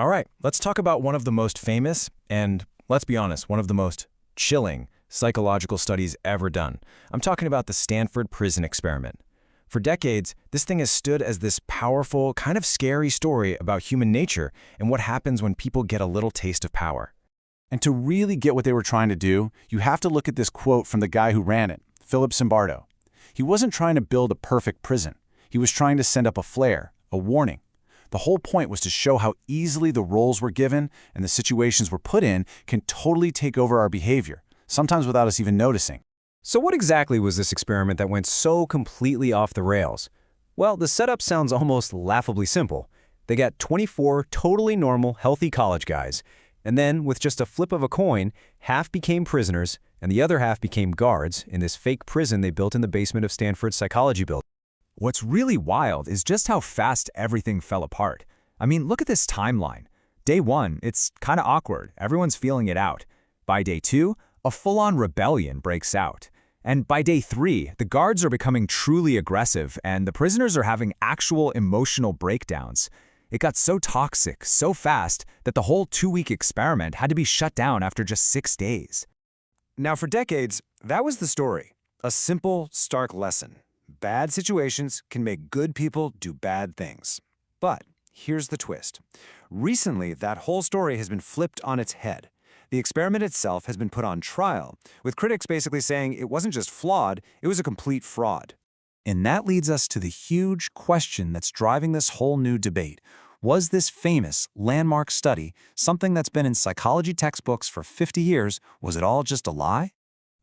All right, let's talk about one of the most famous and, let's be honest, one of the most chilling psychological studies ever done. I'm talking about the Stanford Prison Experiment. For decades, this thing has stood as this powerful, kind of scary story about human nature and what happens when people get a little taste of power. And to really get what they were trying to do, you have to look at this quote from the guy who ran it, Zimbardo. He wasn't trying to build a perfect prison. He was trying to send up a flare, a warning. The whole point was to show how easily the roles we're given and the situations we're put in can totally take over our behavior, sometimes without us even noticing. So what exactly was this experiment that went so completely off the rails? Well, the setup sounds almost laughably simple. They got 24 totally normal, healthy college guys, and then, with just a flip of a coin, half became prisoners and the other half became guards in this fake prison they built in the basement of Stanford's psychology building. What's really wild is just how fast everything fell apart. I mean, look at this timeline. Day 1, it's kind of awkward. Everyone's feeling it out. By day 2, a full-on rebellion breaks out. And by day 3, the guards are becoming truly aggressive and the prisoners are having actual emotional breakdowns. It got so toxic, so fast, that the whole 2-week experiment had to be shut down after just 6 days. Now, for decades, that was the story. A simple, stark lesson. Bad situations can make good people do bad things. But here's the twist. Recently, that whole story has been flipped on its head. The experiment itself has been put on trial, with critics basically saying it wasn't just flawed, it was a complete fraud. And that leads us to the huge question that's driving this whole new debate. Was this famous, landmark study something that's been in psychology textbooks for 50 years? Was it all just a lie?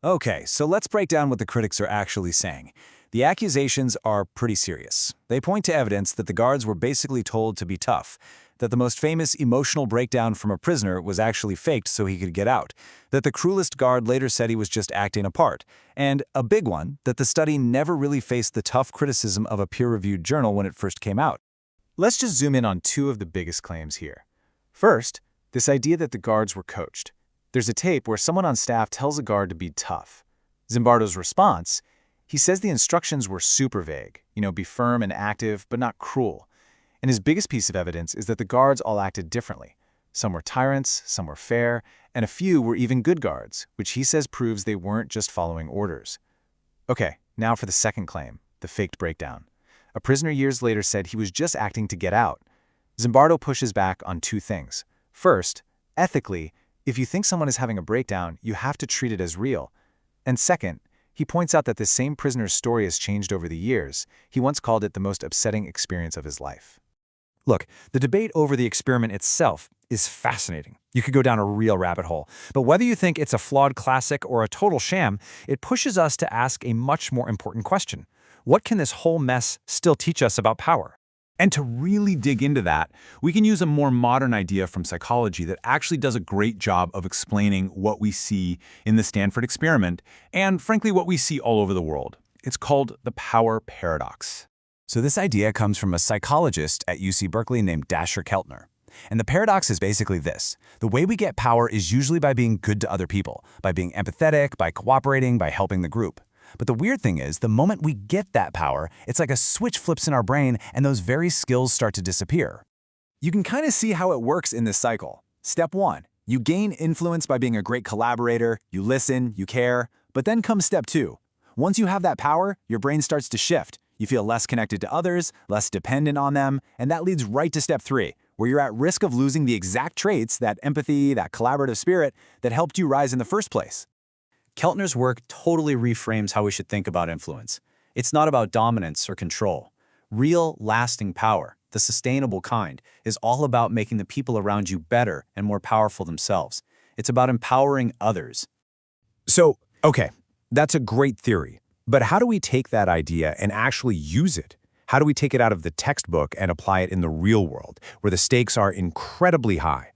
Okay, so let's break down what the critics are actually saying. The accusations are pretty serious. They point to evidence that the guards were basically told to be tough, that the most famous emotional breakdown from a prisoner was actually faked so he could get out, that the cruelest guard later said he was just acting a part, and a big one, that the study never really faced the tough criticism of a peer-reviewed journal when it first came out. Let's just zoom in on two of the biggest claims here. First, this idea that the guards were coached. There's a tape where someone on staff tells a guard to be tough. Zimbardo's response: he says the instructions were super vague, be firm and active, but not cruel. And his biggest piece of evidence is that the guards all acted differently. Some were tyrants, some were fair, and a few were even good guards, which he says proves they weren't just following orders. Okay, now for the second claim, the faked breakdown. A prisoner years later said he was just acting to get out. Zimbardo pushes back on two things. First, ethically, if you think someone is having a breakdown, you have to treat it as real. And second, he points out that this same prisoner's story has changed over the years. He once called it the most upsetting experience of his life. Look, the debate over the experiment itself is fascinating. You could go down a real rabbit hole. But whether you think it's a flawed classic or a total sham, it pushes us to ask a much more important question. What can this whole mess still teach us about power? And to really dig into that, we can use a more modern idea from psychology that actually does a great job of explaining what we see in the Stanford experiment and, frankly, what we see all over the world. It's called the power paradox. So this idea comes from a psychologist at UC Berkeley named Dasher Keltner. And the paradox is basically this. The way we get power is usually by being good to other people, by being empathetic, by cooperating, by helping the group. But the weird thing is, the moment we get that power, it's like a switch flips in our brain and those very skills start to disappear. You can kind of see how it works in this cycle. Step 1, you gain influence by being a great collaborator, you listen, you care. But then comes step 2. Once you have that power, your brain starts to shift. You feel less connected to others, less dependent on them, and that leads right to step 3, where you're at risk of losing the exact traits, that empathy, that collaborative spirit, that helped you rise in the first place. Keltner's work totally reframes how we should think about influence. It's not about dominance or control. Real, lasting power, the sustainable kind, is all about making the people around you better and more powerful themselves. It's about empowering others. So, okay, that's a great theory. But how do we take that idea and actually use it? How do we take it out of the textbook and apply it in the real world, where the stakes are incredibly high?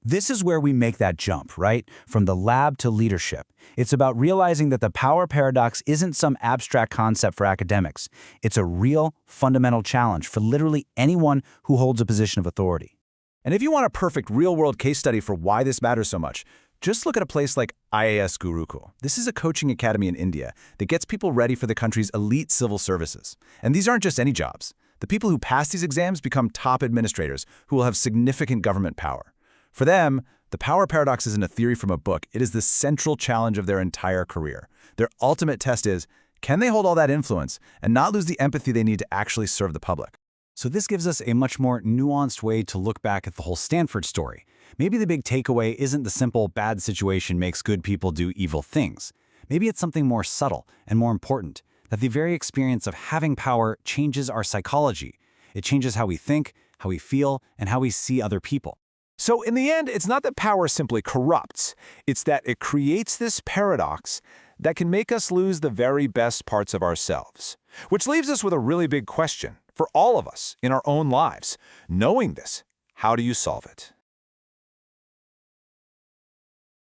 This is where we make that jump, right? From the lab to leadership. It's about realizing that the power paradox isn't some abstract concept for academics. It's a real, fundamental challenge for literally anyone who holds a position of authority. And if you want a perfect real-world case study for why this matters so much, just look at a place like IAS Gurukul. This is a coaching academy in India that gets people ready for the country's elite civil services. And these aren't just any jobs. The people who pass these exams become top administrators who will have significant government power. For them, the power paradox isn't a theory from a book. It is the central challenge of their entire career. Their ultimate test is, can they hold all that influence and not lose the empathy they need to actually serve the public? So this gives us a much more nuanced way to look back at the whole Stanford story. Maybe the big takeaway isn't the simple bad situation makes good people do evil things. Maybe it's something more subtle and more important, that the very experience of having power changes our psychology. It changes how we think, how we feel, and how we see other people. So in the end, it's not that power simply corrupts. It's that it creates this paradox that can make us lose the very best parts of ourselves. Which leaves us with a really big question for all of us in our own lives. Knowing this, how do you solve it?